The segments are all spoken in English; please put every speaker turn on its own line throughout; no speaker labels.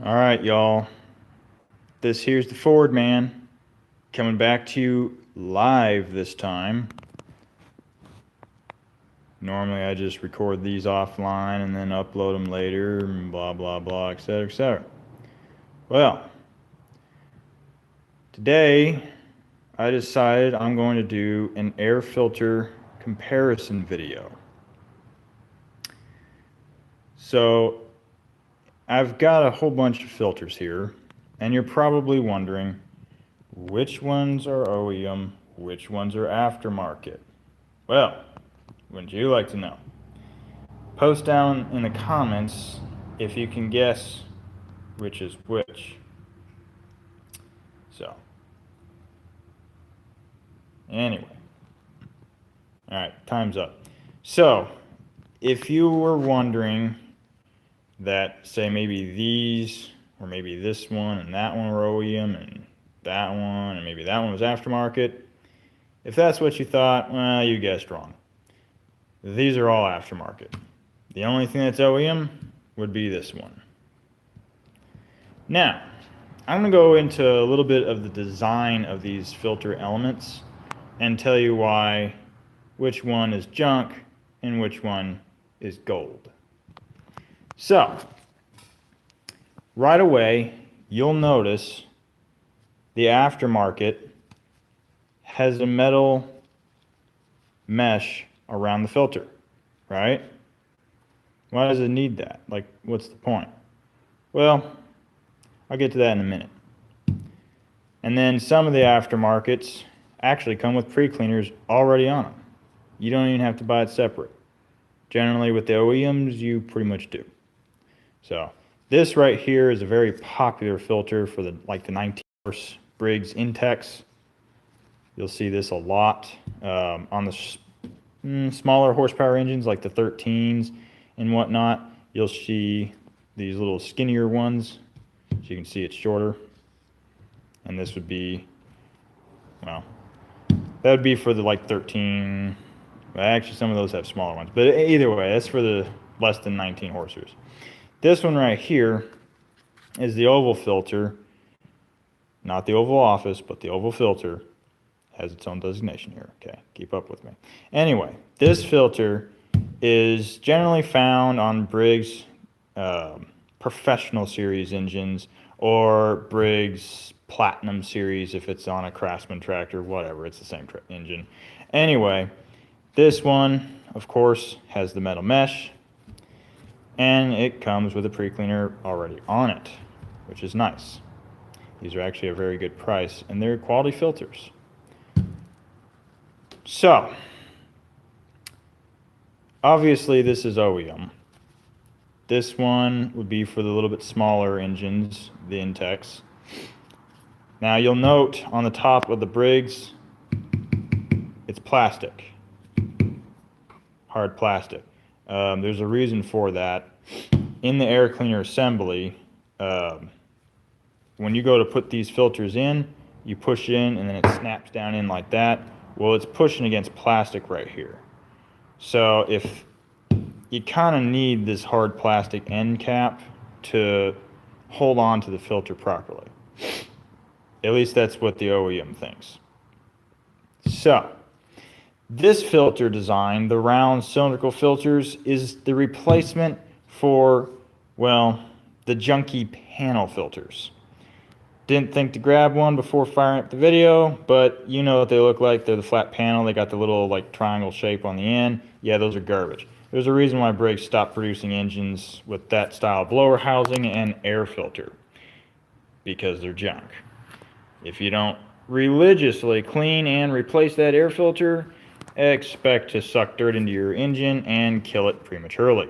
All right, y'all. This here's the Ford man coming back to you live this time. Normally, I just record these offline and then upload them later, and blah, blah, blah, etc., etc. Well, today I decided I'm going to do an air filter comparison video. So, I've got a whole bunch of filters here, and you're probably wondering which ones are OEM, which ones are aftermarket. Well, wouldn't you like to know? Post down in the comments if you can guess which is which. So, anyway. All right, time's up. So, if you were wondering that, say, maybe these, or maybe this one and that one were OEM, and that one, and maybe that one was aftermarket, if that's what you thought, well, you guessed wrong. These are all aftermarket. The only thing that's OEM would be this one. Now, I'm going to go into a little bit of the design of these filter elements and tell you why which one is junk and which one is gold. So, right away, you'll notice the aftermarket has a metal mesh around the filter, right? Why does it need that? Like, what's the point? Well, I'll get to that in a minute. And then some of the aftermarkets actually come with pre-cleaners already on them. You don't even have to buy it separate. Generally, with the OEMs, you pretty much do. So, this right here is a very popular filter for the 19 horse Briggs Intex. You'll see this a lot on the smaller horsepower engines like the 13s and whatnot. You'll see these little skinnier ones, so you can see it's shorter. And this would be, well, that would be for the 13. Well, actually, some of those have smaller ones, but either way, that's for the less than 19 horsers. This one right here is the oval filter, not the oval office, but the oval filter. Has its own designation here. Okay, keep up with me. Anyway, this filter is generally found on Briggs Professional Series engines or Briggs Platinum Series if it's on a Craftsman tractor, whatever, it's the same engine. Anyway, this one, of course, has the metal mesh, and it comes with a pre-cleaner already on it, which is nice. These are actually a very good price, and they're quality filters. So, obviously this is OEM. This one would be for the little bit smaller engines, the Intex. Now you'll note on the top of the Briggs, it's plastic, hard plastic. There's a reason for that. In the air cleaner assembly, when you go to put these filters in, you push in and then it snaps down in like that. Well, it's pushing against plastic right here. So if you kind of need this hard plastic end cap to hold on to the filter properly. At least that's what the OEM thinks. So, this filter design, the round cylindrical filters, is the replacement for, well, the junky panel filters. Didn't think to grab one before firing up the video, but you know what they look like. They're the flat panel. They got the little triangle shape on the end. Yeah, those are garbage. There's a reason why Briggs stopped producing engines with that style blower housing and air filter, because they're junk. If you don't religiously clean and replace that air filter, expect to suck dirt into your engine and kill it prematurely.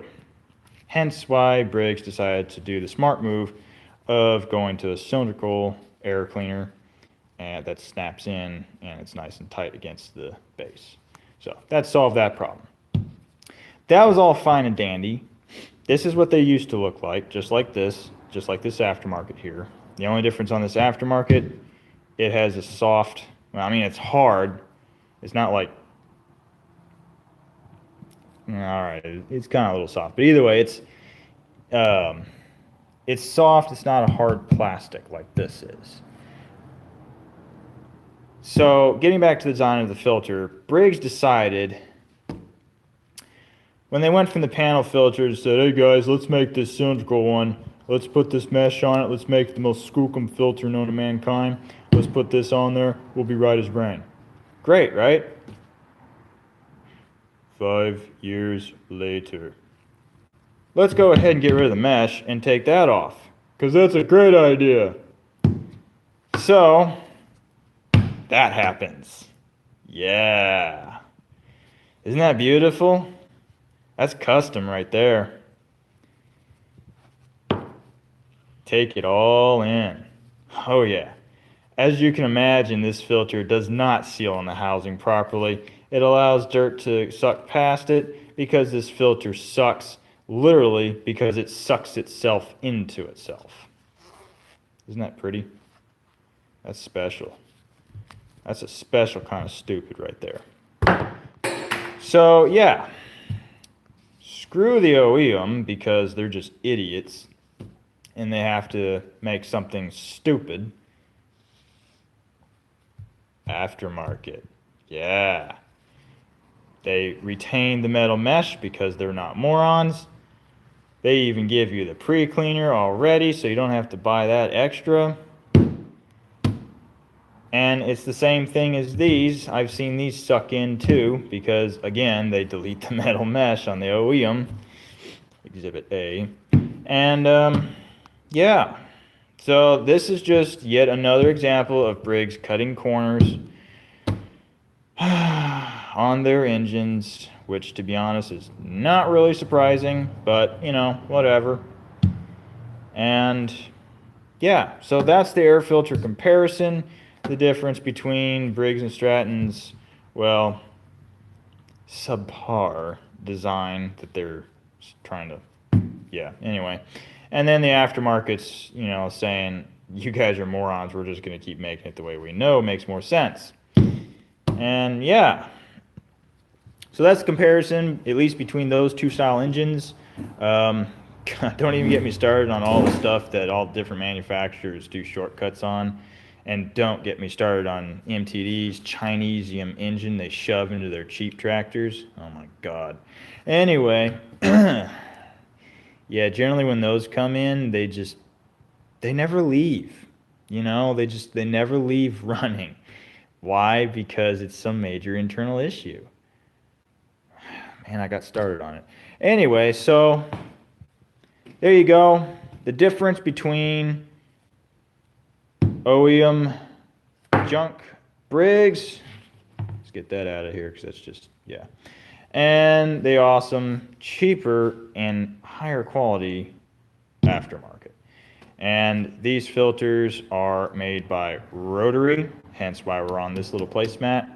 Hence why Briggs decided to do the smart move of going to a cylindrical air cleaner and that snaps in and it's nice and tight against the base. So that solved that problem. That was all fine and dandy. This is what they used to look like, just like this aftermarket here. The only difference on this aftermarket, it has a soft, well, I mean, it's hard. It's not like, all right, it's kind of a little soft. But either way, It's soft, it's not a hard plastic like this is. So getting back to the design of the filter, Briggs decided, when they went from the panel filters, said, hey guys, let's make this cylindrical one. Let's put this mesh on it. Let's make it the most skookum filter known to mankind. Let's put this on there. We'll be right as rain. Great, right? 5 years later. Let's go ahead and get rid of the mesh and take that off, because that's a great idea. So, that happens. Yeah. Isn't that beautiful? That's custom right there. Take it all in. Oh yeah. As you can imagine, this filter does not seal on the housing properly. It allows dirt to suck past it because this filter sucks, literally because it sucks itself into itself. Isn't that pretty? That's special. That's a special kind of stupid right there. So yeah, screw the OEM because they're just idiots and they have to make something stupid. Aftermarket. Yeah. They retain the metal mesh because they're not morons. They even give you the pre-cleaner already, so you don't have to buy that extra. And it's the same thing as these. I've seen these suck in too, because again, they delete the metal mesh on the OEM, Exhibit A. And yeah, so this is just yet another example of Briggs cutting corners on their engines, which to be honest is not really surprising, but you know, whatever. And yeah, so that's the air filter comparison. The difference between Briggs and Stratton's, well, subpar design that they're trying to, yeah, anyway. And then the aftermarket's, you know, saying, you guys are morons, we're just going to keep making it the way we know, makes more sense. And yeah, so that's the comparison, at least between those two style engines. Don't even get me started on all the stuff that all different manufacturers do shortcuts on. And don't get me started on MTD's Chinese engine they shove into their cheap tractors. Oh my God. Anyway, yeah, generally when those come in, they never leave. You know, they never leave running. Why? Because it's some major internal issue. Man, I got started on it. Anyway, so there you go. The difference between OEM junk Briggs, let's get that out of here because that's just, yeah, and the awesome, cheaper, and higher quality aftermarket. And these filters are made by Rotary, hence why we're on this little placemat.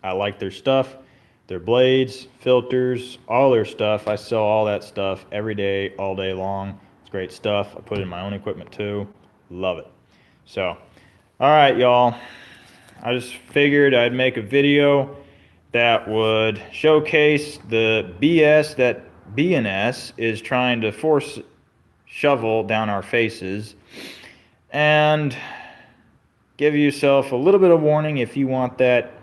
I like their stuff, their blades, filters, all their stuff. I sell all that stuff every day, all day long. It's great stuff. I put it in my own equipment too. Love it. So, all right, y'all. I just figured I'd make a video that would showcase the BS that B&S is trying to force shovel down our faces, and give yourself a little bit of warning if you want that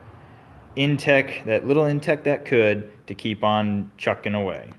Intech, that little Intech that could, to keep on chucking away.